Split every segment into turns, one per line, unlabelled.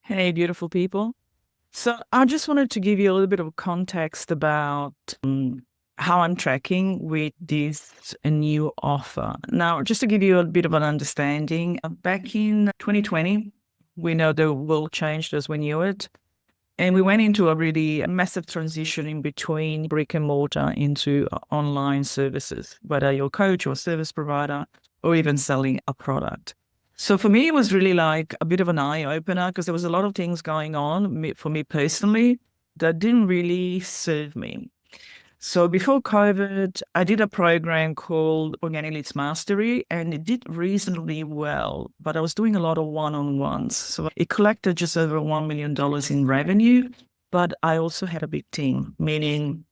Hey, beautiful people. So I just wanted to give you a little bit of context about how I'm tracking with this new offer. Now, just to give you a bit of an understanding, back in 2020, we know the world changed as we knew it. And we went into a really massive transition in between brick and mortar into online services, whether you're a coach or service provider or even selling a product. So for me, it was really like a bit of an eye opener because there was a lot of things going on for me personally that didn't really serve me. So before COVID, I did a program called Organic Leads Mastery, and it did reasonably well, but I was doing a lot of one-on-ones. So it collected just over $1 million in revenue, but I also had a big team, meaning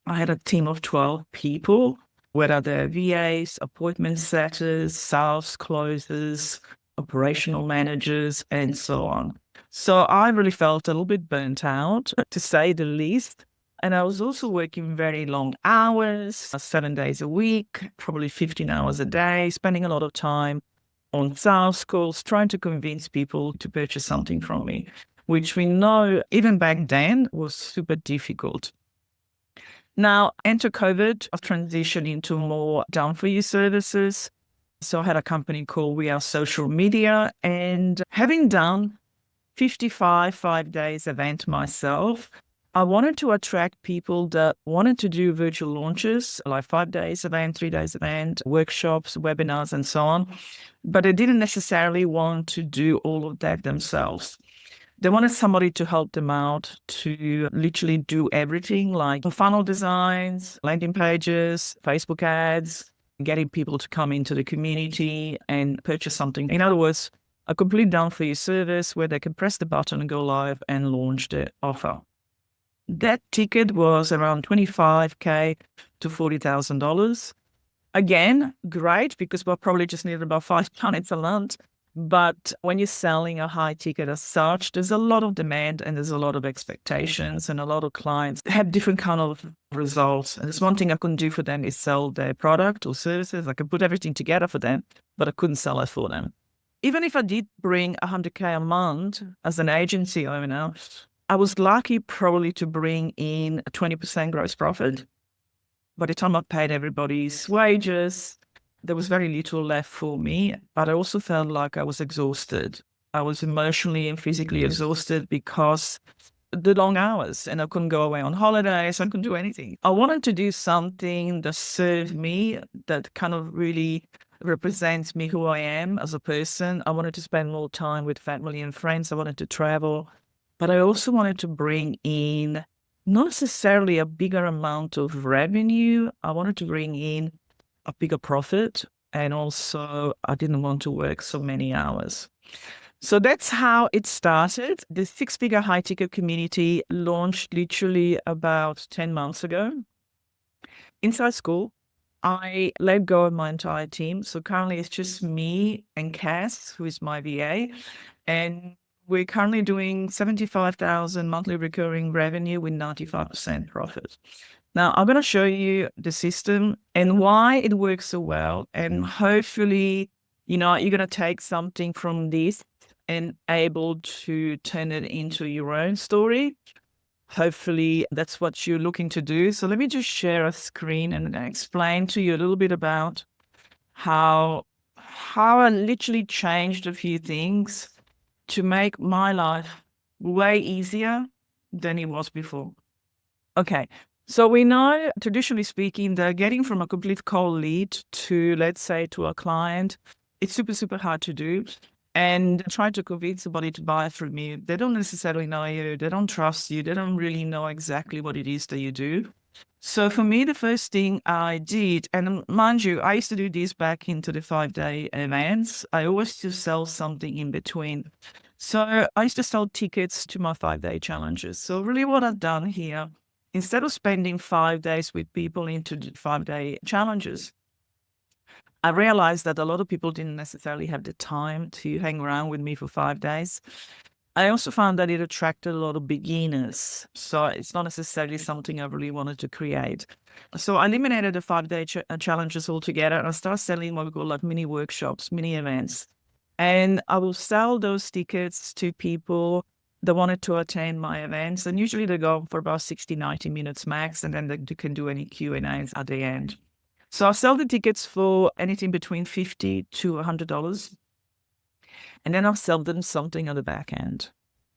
I had a team of 12 people, whether they're VAs, appointment setters, sales closers, operational managers, and so on. So I really felt a little bit burnt out, to say the least. And I was also working very long hours, 7 days a week, probably 15 hours a day, spending a lot of time on sales calls, trying to convince people to purchase something from me, which we know even back then was super difficult. Now, enter COVID, I've transitioned into more done for you services. So I had a company called We Are Social Media, and having done 55 5 days event myself, I wanted to attract people that wanted to do virtual launches, like 5 days event, 3 days event, workshops, webinars, and so on. But they didn't necessarily want to do all of that themselves. They wanted somebody to help them out to literally do everything like funnel designs, landing pages, Facebook ads, getting people to come into the community and purchase something. In other words, a complete done for you service where they can press the button and go live and launch the offer. That ticket was around $25K to $40,000. Again, great, because we'll probably just need about 5 planets a month. But when you're selling a high ticket as such, there's a lot of demand and there's a lot of expectations, and a lot of clients have different kind of results. And there's one thing I couldn't do for them is sell their product or services. I could put everything together for them, but I couldn't sell it for them. Even if I did bring 100K a month as an agency owner, I was lucky probably to bring in a 20% gross profit. By the time I paid everybody's wages, there was very little left for me, but I also felt like I was exhausted. I was emotionally and physically exhausted because the long hours, and I couldn't go away on holidays. I couldn't do anything. I wanted to do something that served me, that kind of really represents me, who I am as a person. I wanted to spend more time with family and friends. I wanted to travel, but I also wanted to bring in not necessarily a bigger amount of revenue. I wanted to bring in a bigger profit. And also, I didn't want to work so many hours. So that's how it started. The six-figure high-ticket community launched literally about 10 months ago. Inside school, I let go of my entire team. So currently it's just me and Cass, who is my VA. And we're currently doing 75,000 monthly recurring revenue with 95% profit. Now, I'm going to show you the system and why it works so well. And hopefully, you're going to take something from this and able to turn it into your own story. Hopefully, that's what you're looking to do. So let me just share a screen and explain to you a little bit about how I literally changed a few things to make my life way easier than it was before. Okay. So we know, traditionally speaking, that getting from a complete cold lead to, let's say, to a client, it's super, super hard to do. And trying to convince somebody to buy from you, they don't necessarily know you, they don't trust you, they don't really know exactly what it is that you do. So for me, the first thing I did, and mind you, I used to do this back into the 5-day events. I always used to sell something in between. So I used to sell tickets to my 5-day challenges. So really what I've done here, instead of spending 5 days with people into the 5-day challenges, I realized that a lot of people didn't necessarily have the time to hang around with me for 5 days. I also found that it attracted a lot of beginners. So it's not necessarily something I really wanted to create. So I eliminated the 5-day challenges altogether, and I started selling what we call like mini workshops, mini events. And I will sell those tickets to people that wanted to attend my events. And usually they go for about 60, 90 minutes max, and then they can do any Q&As at the end. So I'll sell the tickets for anything between $50 to $100. And then I'll sell them something on the back end.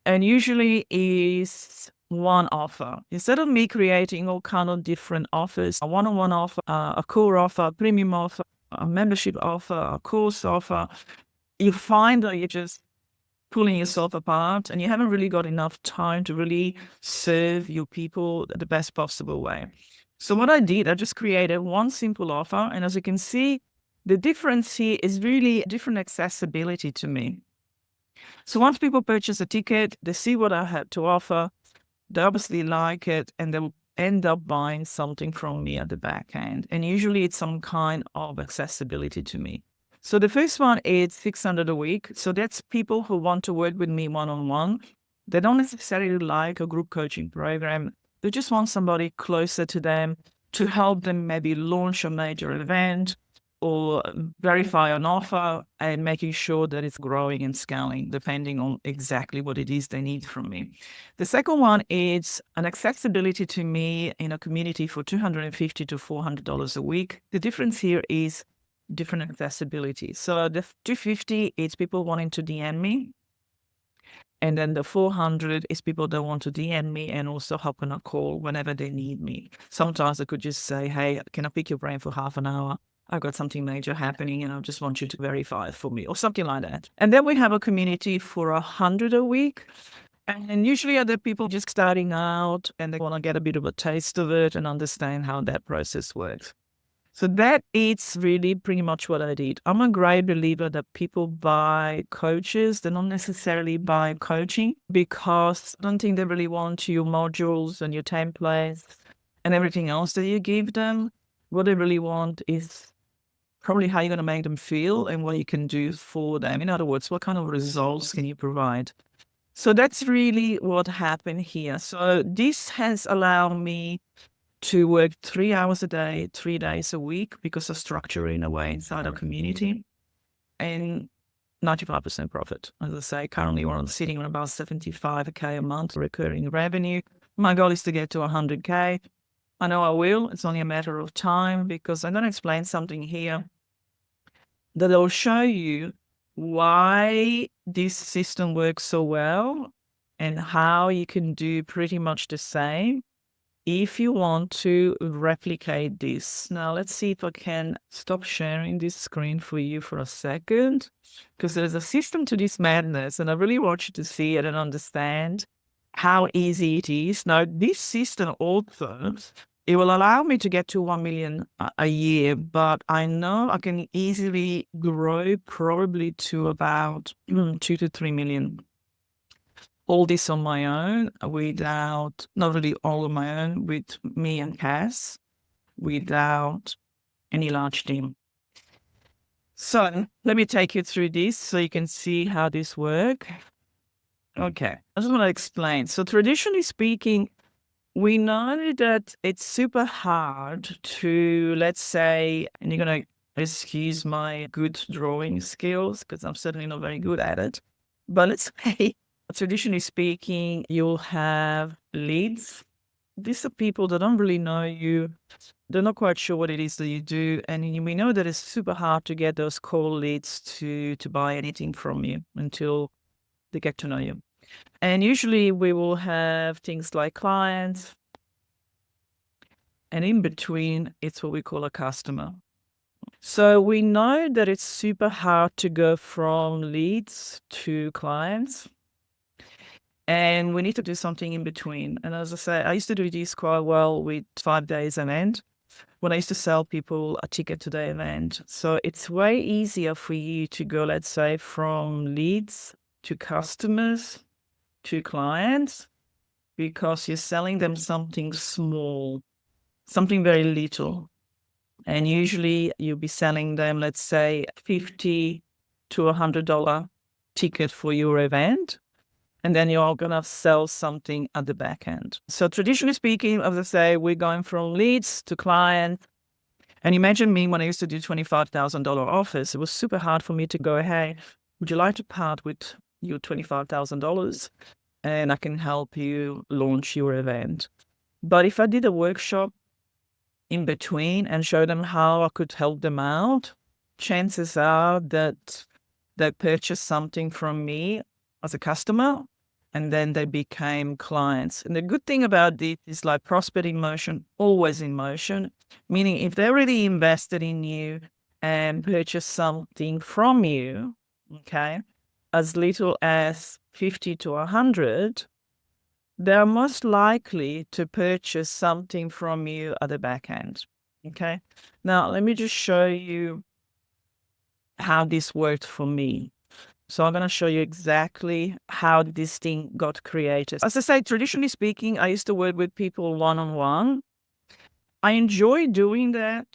And usually is one offer. Instead of me creating all kind of different offers, a one-on-one offer, a core offer, a premium offer, a membership offer, a course offer, you find that you're just pulling yourself apart and you haven't really got enough time to really serve your people the best possible way. So what I did, I just created one simple offer. And as you can see, the difference here is really different accessibility to me. So once people purchase a ticket, they see what I had to offer, they obviously like it, and they'll end up buying something from me at the back end. And usually it's some kind of accessibility to me. So the first one is 600 a week. So that's people who want to work with me one-on-one. They don't necessarily like a group coaching program. They just want somebody closer to them to help them maybe launch a major event or verify an offer and making sure that it's growing and scaling, depending on exactly what it is they need from me. The second one is an accessibility to me in a community for $250 to $400 a week. The difference here is different accessibility. So the 250 is people wanting to DM me. And then the 400 is people that want to DM me and also hop on a call whenever they need me. Sometimes I could just say, hey, can I pick your brain for half an hour? I've got something major happening and I just want you to verify it for me or something like that. And then we have a community for 100 a week. And usually other people just starting out and they want to get a bit of a taste of it and understand how that process works. So that is really pretty much what I did. I'm a great believer that people buy coaches. They don't necessarily buy coaching because I don't think they really want your modules and your templates and everything else that you give them. What they really want is probably how you're going to make them feel and what you can do for them. In other words, what kind of results can you provide? So that's really what happened here. So this has allowed me to work 3 hours a day, 3 days a week, because of structure in a way inside our community, and 95% profit. As I say, currently we're sitting on about 75K a month recurring revenue. My goal is to get to 100K. I know I will. It's only a matter of time because I'm going to explain something here that will show you why this system works so well and how you can do pretty much the same if you want to replicate this. Now, let's see if I can stop sharing this screen for you for a second, because there's a system to this madness, and I really want you to see it and understand how easy it is. Now, this system also, it will allow me to get to 1 million a year, but I know I can easily grow probably to about 2 to 3 million. All this on my own without, not really all on my own, with me and Cass, without any large team. So let me take you through this so you can see how this works. Okay, I just want to explain. So traditionally speaking, we know that it's super hard to, let's say, and you're going to excuse my good drawing skills because I'm certainly not very good at it, but let's say, traditionally speaking, you'll have leads. These are people that don't really know you. They're not quite sure what it is that you do. And we know that it's super hard to get those cold leads to buy anything from you until they get to know you. And usually we will have things like clients. And in between, it's what we call a customer. So we know that it's super hard to go from leads to clients. And we need to do something in between. And as I say, I used to do this quite well with 5 days event when I used to sell people a ticket to the event. So it's way easier for you to go, let's say, from leads to customers to clients, because you're selling them something small, something very little. And usually you'll be selling them, let's say, $50 to $100 ticket for your event. And then you're going to sell something at the back end. So traditionally speaking, as I say, we're going from leads to clients. And imagine me when I used to do $25,000 offers. It was super hard for me to go, hey, would you like to part with your $25,000 and I can help you launch your event? But if I did a workshop in between and show them how I could help them out, chances are that they purchased something from me as a customer and then they became clients. And the good thing about this is like prospect in motion, always in motion, meaning if they already invested in you and purchased something from you, okay, as little as 50 to 100, they're most likely to purchase something from you at the back end. Okay. Now, let me just show you how this worked for me. So I'm going to show you exactly how this thing got created. As I say, traditionally speaking, I used to work with people one-on-one. I enjoy doing that.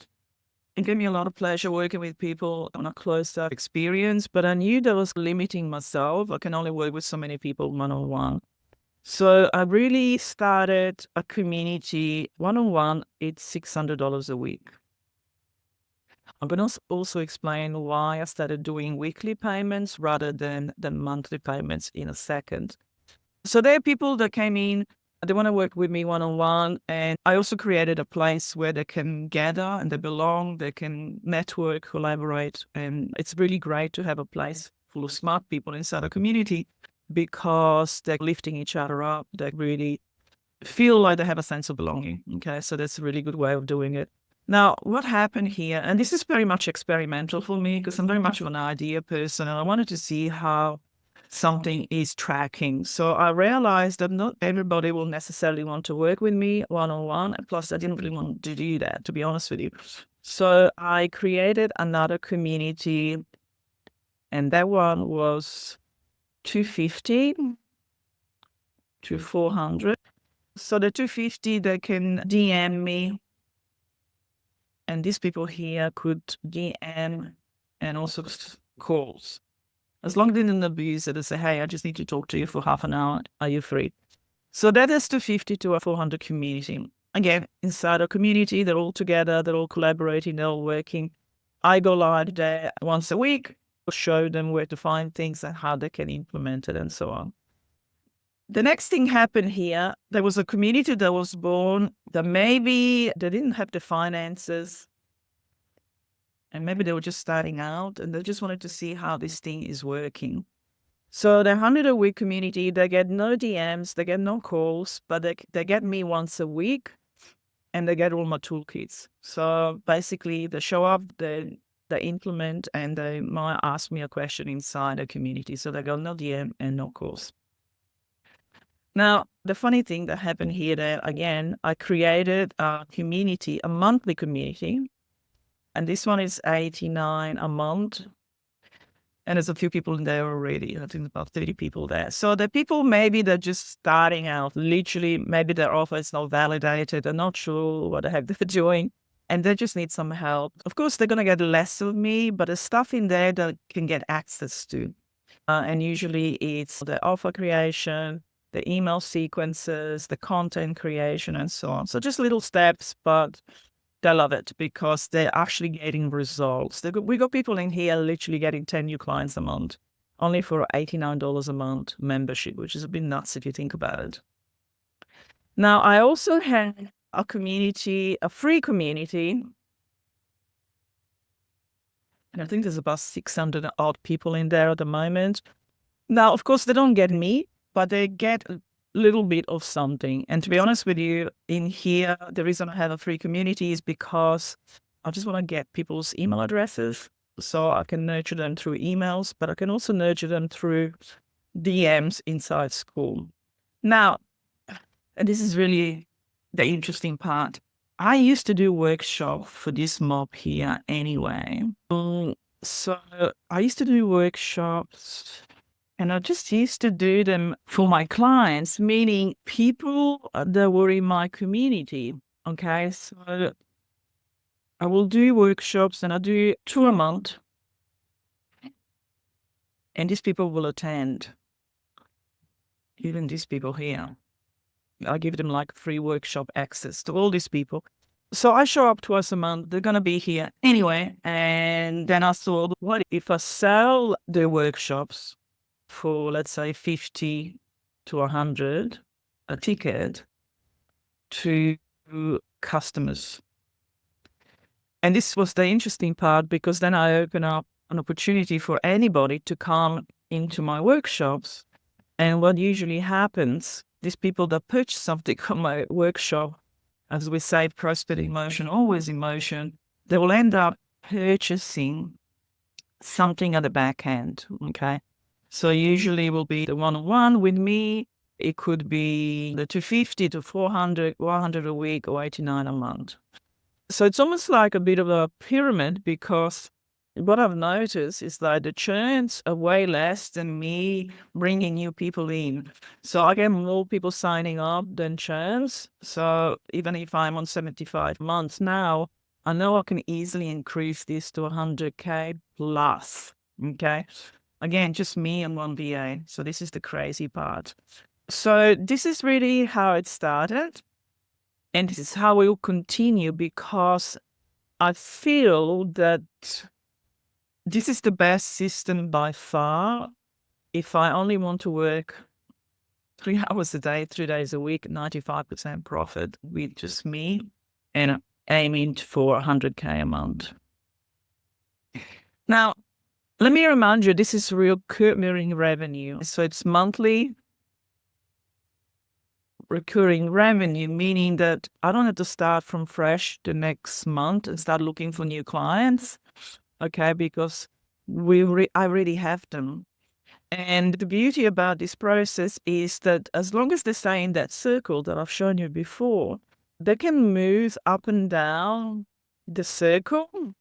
It gave me a lot of pleasure working with people on a closed-up experience, but I knew that was limiting myself. I can only work with so many people one-on-one. So I really started a community one-on-one. It's $600 a week. I'm going to also explain why I started doing weekly payments rather than monthly payments in a second. So there are people that came in, they want to work with me one-on-one. And I also created a place where they can gather and they belong, they can network, collaborate. And it's really great to have a place full of smart people inside a community because they're lifting each other up. They really feel like they have a sense of belonging. Okay, so that's a really good way of doing it. Now, what happened here, and this is very much experimental for me because I'm very much of an idea person and I wanted to see how something is tracking. So I realized that not everybody will necessarily want to work with me one-on-one. And plus, I didn't really want to do that, to be honest with you. So I created another community, and that one was 250 to 400. So the 250, they can DM me. And these people here could DM and also calls. As long as they didn't abuse it and say, hey, I just need to talk to you for half an hour. Are you free? So that is 250 to a 400 community. Again, inside a community, they're all together, they're all collaborating, they're all working. I go live there once a week, show them where to find things and how they can implement it and so on. The next thing happened here. There was a community that was born that maybe they didn't have the finances and maybe they were just starting out and they just wanted to see how this thing is working. So the 100-a-week community, they get no DMs, they get no calls, but they get me once a week and they get all my toolkits. So basically they show up, they implement, and they might ask me a question inside a community. So they got no DM and no calls. Now, the funny thing that happened here, that again, I created a community, a monthly community, and this one is $89 a month. And there's a few people in there already. I think about 30 people there. So the people, maybe they're just starting out, literally, maybe their offer is not validated. They're not sure what the heck they're doing. And they just need some help. Of course, they're going to get less of me, but there's stuff in there that can get access to. And usually it's the offer creation, the email sequences, the content creation, and so on. So just little steps, but they love it because they're actually getting results. We got people in here literally getting 10 new clients a month, only for $89 a month membership, which is a bit nuts if you think about it. Now, I also have a community, a free community, and I think there's about 600 odd people in there at the moment. Now, of course, they don't get me, but they get a little bit of something. And to be honest with you, in here, the reason I have a free community is because I just want to get people's email addresses so I can nurture them through emails, but I can also nurture them through DMs inside school. Now, and this is really the interesting part. I used to do workshop for this mob here anyway. So I used to do workshops and I just used to do them for my clients, meaning people that were in my community. Okay, so I will do workshops and I do 2 a month. And these people will attend. Even these people here. I give them like free workshop access to all these people. So I show up twice a month. They're going to be here anyway. And then I thought, what if I sell the workshops for, let's say, 50 to 100 a ticket to customers? And this was the interesting part, because then I open up an opportunity for anybody to come into my workshops. And what usually happens, these people that purchase something on my workshop, as we say, prospect in motion, always in motion, they will end up purchasing something at the back end. Okay. So usually it will be the one-on-one with me. It could be the 250 to 400, 100 a week, or 89 a month. So it's almost like a bit of a pyramid, because what I've noticed is that the churns are way less than me bringing new people in. So I get more people signing up than churns. So even if I'm on 75 months now, I know I can easily increase this to 100K plus. Okay. Again, just me and one VA. So this is the crazy part. So this is really how it started. And this is how we will continue, because I feel that this is the best system by far. If I only want to work 3 hours a day, 3 days a week, 95% profit with just me, and aiming for 100K a month. Now, let me remind you, this is recurring revenue. So it's monthly recurring revenue, meaning that I don't have to start from fresh the next month and start looking for new clients. Okay, because I already have them. And the beauty about this process is that as long as they stay in that circle that I've shown you before, they can move up and down the circle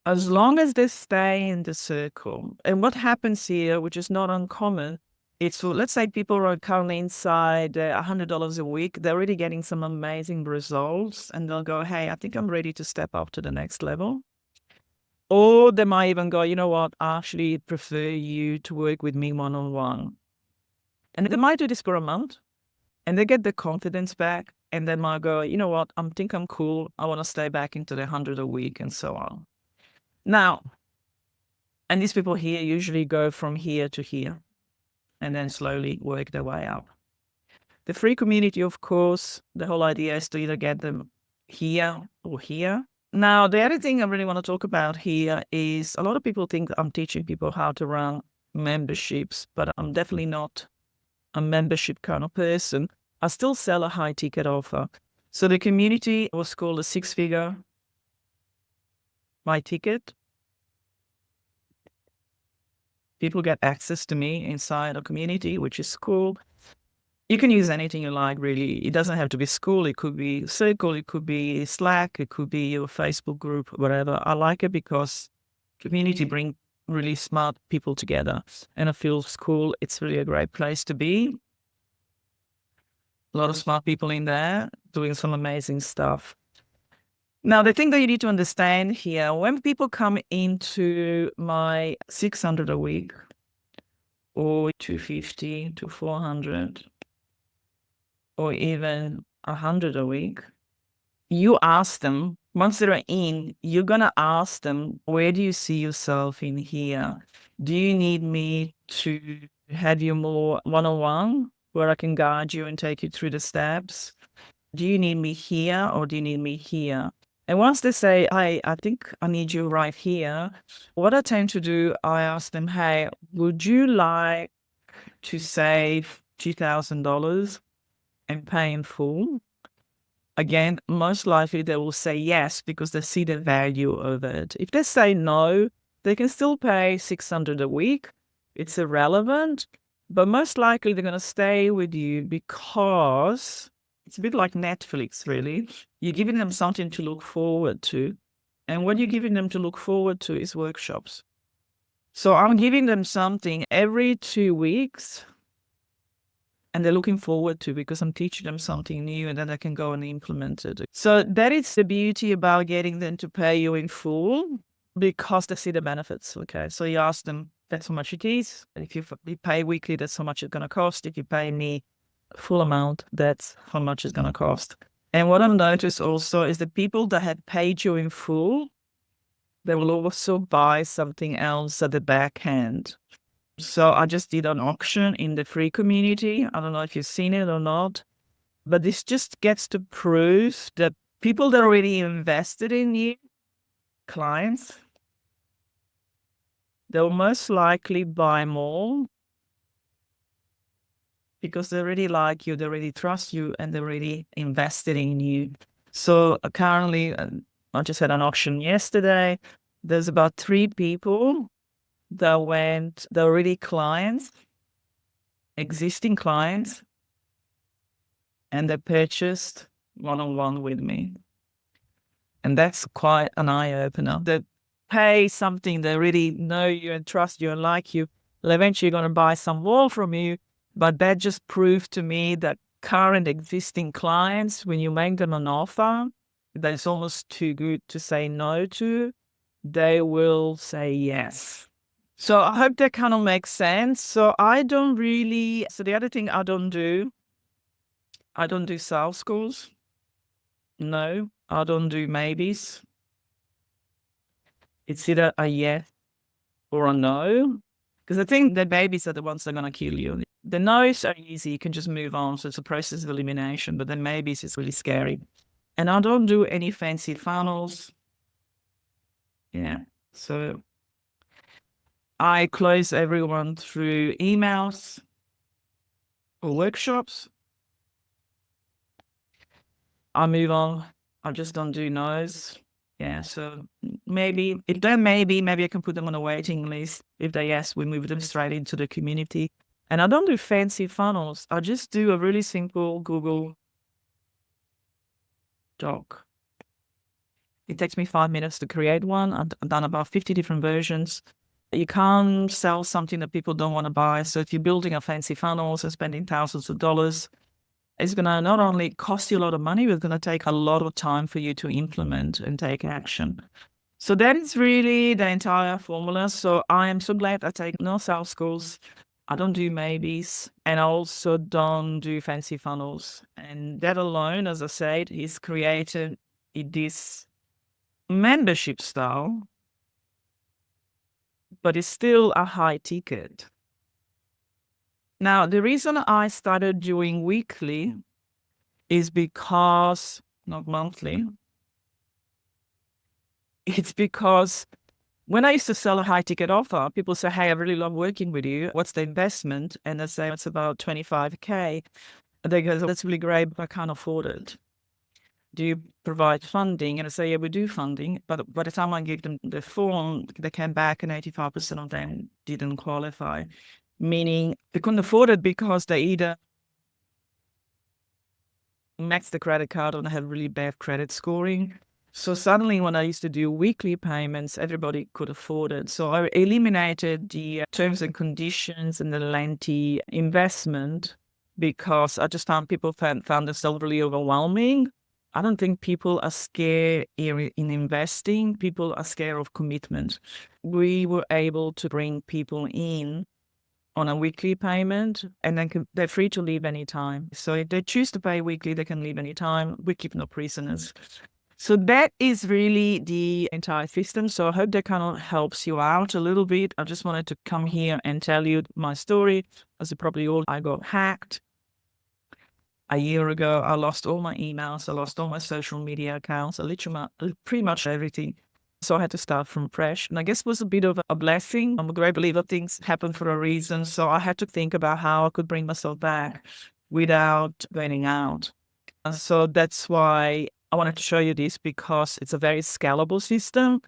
as long as they stay in the circle. And what happens here, which is not uncommon, it's for, let's say people are currently inside $100 a week, they're already getting some amazing results, and they'll go, hey, I think I'm ready to step up to the next level. Or they might even go, you know what, I actually prefer you to work with me one-on-one. And they might do this for a month, and they get the confidence back, and they might go, you know what, I think I'm cool, I want to stay back into the 100 a week, and so on. Now, and these people here usually go from here to here, and then slowly work their way up. The free community, of course, the whole idea is to either get them here or here. Now, the other thing I really want to talk about here is a lot of people think I'm teaching people how to run memberships, but I'm definitely not a membership kind of person. I still sell a high ticket offer. So the community was called a 6-figure my ticket. People get access to me inside a community, which is cool. You can use anything you like, really. It doesn't have to be school. It could be Circle. It could be Slack. It could be your Facebook group, whatever. I like it because community bring really smart people together, and it feels cool. It's really a great place to be. A lot of smart people in there doing some amazing stuff. Now, the thing that you need to understand here, when people come into my 600 a week or 250 to 400, or even 100 a week, you ask them, once they're in, you're going to ask them, where do you see yourself in here? Do you need me to have you more one-on-one, where I can guide you and take you through the steps? Do you need me here, or do you need me here? And once they say, hey, I think I need you right here, what I tend to do, I ask them, hey, would you like to save $2,000 and pay in full? Again, most likely they will say yes, because they see the value of it. If they say no, they can still pay $600 a week. It's irrelevant, but most likely they're going to stay with you, because it's a bit like Netflix, really. You're giving them something to look forward to. And what you're giving them to look forward to is workshops. So I'm giving them something every 2 weeks, and they're looking forward to, because I'm teaching them something new, and then they can go and implement it. So that is the beauty about getting them to pay you in full, because they see the benefits. Okay, so you ask them, that's how much it is. If you pay weekly, that's how much it's going to cost. If you pay me full amount, that's how much it's going to cost. And what I've noticed also is the people that had paid you in full, they will also buy something else at the back end. So I just did an auction in the free community. I don't know if you've seen it or not, but this just gets to prove that people that already invested in you, clients, they'll most likely buy more because they really like you, they really trust you, and they're really invested in you. So currently, I just had an auction yesterday. There's about 3 people that they're already clients, existing clients, and they purchased one-on-one with me. And that's quite an eye-opener. They pay something, they really know you and trust you and like you. They're eventually going to buy some more from you. But that just proved to me that current existing clients, when you make them an offer that is almost too good to say no to, they will say yes. So I hope that kind of makes sense. So the other thing I don't do sales calls. No, I don't do maybes. It's either a yes or a no. Because I think the babies are the ones that are going to kill you. The no's are easy. You can just move on. So it's a process of elimination. But the maybes is really scary. And I don't do any fancy funnels. Yeah. So I close everyone through emails or workshops. I move on. I just don't do no's. Yeah, so maybe maybe I can put them on a waiting list. If they yes, we move them straight into the community. And I don't do fancy funnels. I just do a really simple Google Doc. It takes me 5 minutes to create one. I've done about 50 different versions. You can't sell something that people don't want to buy. So if you're building a fancy funnel and spending thousands of dollars, it's going to not only cost you a lot of money, but it's going to take a lot of time for you to implement and take action. So that is really the entire formula. So I am so glad I take no sales calls. I don't do maybes, and I also don't do fancy funnels. And that alone, as I said, is created this membership style, but it's still a high ticket. Now, the reason I started doing weekly is because, not monthly, it's because when I used to sell a high ticket offer, people say, hey, I really love working with you. What's the investment? And I say, it's about 25K. And they go, that's really great, but I can't afford it. Do you provide funding? And I say, yeah, we do funding. But by the time I gave them the form, they came back and 85% of them didn't qualify, meaning they couldn't afford it because they either maxed the credit card or they had really bad credit scoring. So suddenly when I used to do weekly payments, everybody could afford it. So I eliminated the terms and conditions and the lengthy investment because I just found people found themselves really overwhelming. I don't think people are scared in investing. People are scared of commitment. We were able to bring people in on a weekly payment, and then they're free to leave anytime. So if they choose to pay weekly, they can leave anytime. We keep no prisoners. So that is really the entire system. So I hope that kind of helps you out a little bit. I just wanted to come here and tell you my story. As you probably all, I got hacked. A year ago, I lost all my emails. I lost all my social media accounts. I literally pretty much everything. So I had to start from fresh. And I guess it was a bit of a blessing. I'm a great believer things happen for a reason. So I had to think about how I could bring myself back without burning out. So that's why I wanted to show you this, because it's a very scalable system.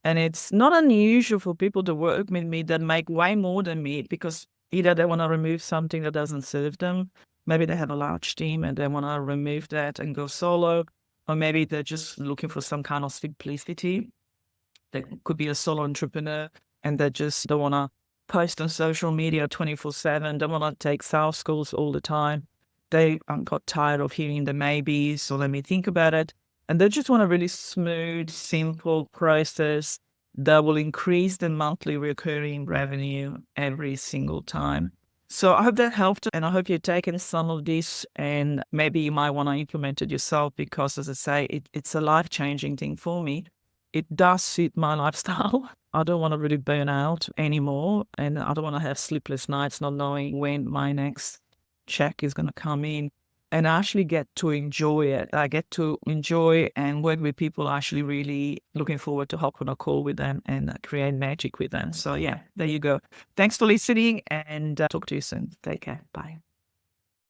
And it's not unusual for people to work with me that make way more than me, because either they want to remove something that doesn't serve them. Maybe they have a large team and they want to remove that and go solo. Or maybe they're just looking for some kind of simplicity. They could be a solo entrepreneur and they just don't want to post on social media 24/7, don't want to take sales calls all the time. They got tired of hearing the maybes, so let me think about it. And they just want a really smooth, simple process that will increase the monthly recurring revenue every single time. So I hope that helped, and I hope you're taking some of this, and maybe you might want to implement it yourself because, as I say, it's a life changing thing for me. It does suit my lifestyle. I don't want to really burn out anymore, and I don't want to have sleepless nights not knowing when my next check is going to come in. And I actually get to enjoy it. I get to enjoy and work with people actually really looking forward to hop on a call with them and create magic with them. So, yeah, there you go. Thanks for listening, and talk to you soon. Take care. Bye.